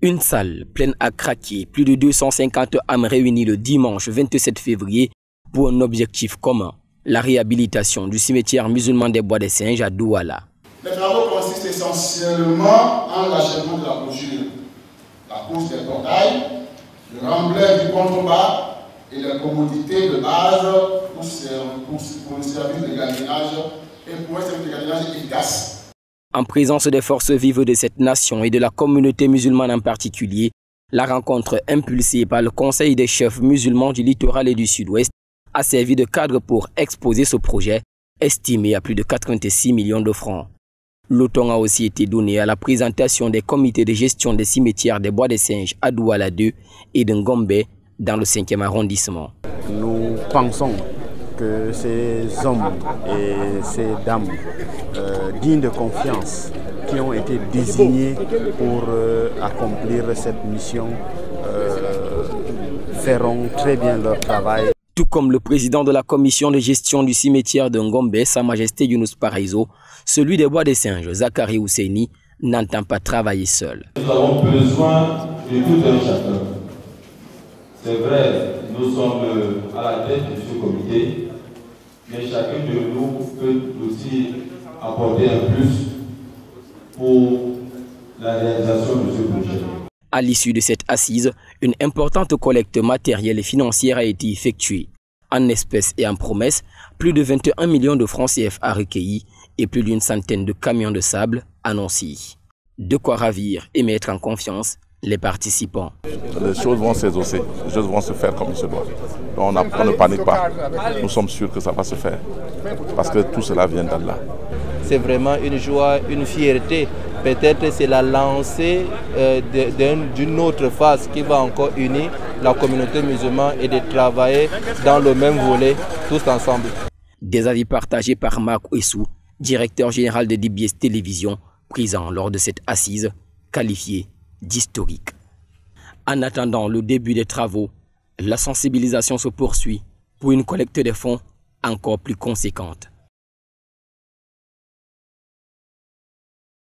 Une salle pleine à craquer, plus de 250 âmes réunies le dimanche 27 février pour un objectif commun, la réhabilitation du cimetière musulman des Bois des Singes à Douala. Les travaux consistent essentiellement en l'achèvement de la clôture, la couche des portails, le remblai du contrebas et les commodités de base pour le service de gardiennage et pour un service de gardiennage efficace. En présence des forces vives de cette nation et de la communauté musulmane en particulier, la rencontre impulsée par le Conseil des chefs musulmans du littoral et du sud-ouest a servi de cadre pour exposer ce projet, estimé à plus de 86 millions de francs. L'automne a aussi été donné à la présentation des comités de gestion des cimetières des Bois des Singes à Douala 2 et de Ngombe dans le 5e arrondissement. Nous pensons que ces hommes et ces dames dignes de confiance qui ont été désignés pour accomplir cette mission feront très bien leur travail. Tout comme le président de la commission de gestion du cimetière de Ngombe, Sa Majesté Younous Paraiso, celui des Bois des Singes, Zakari Ousseini, n'entend pas travailler seul. Nous avons besoin de tout un chacun. C'est vrai, nous sommes à la tête de ce comité, mais chacun de nous peut aussi apporter un plus pour la réalisation de ce projet. À l'issue de cette assise, une importante collecte matérielle et financière a été effectuée. En espèces et en promesses, plus de 21 millions de francs CFA recueillis et plus d'une centaine de camions de sable annoncés. De quoi ravir et mettre en confiance les participants. Les choses vont s'exaucer, les choses vont se faire comme il se doit. On ne panique pas, nous sommes sûrs que ça va se faire, parce que tout cela vient d'Allah. C'est vraiment une joie, une fierté. Peut-être c'est la lancée d'une autre phase qui va encore unir la communauté musulmane et de travailler dans le même volet, tous ensemble. Des avis partagés par Marc Ouessou, directeur général de DBS Télévision, présent lors de cette assise, qualifiée d'historique. En attendant le début des travaux, la sensibilisation se poursuit pour une collecte de fonds encore plus conséquente.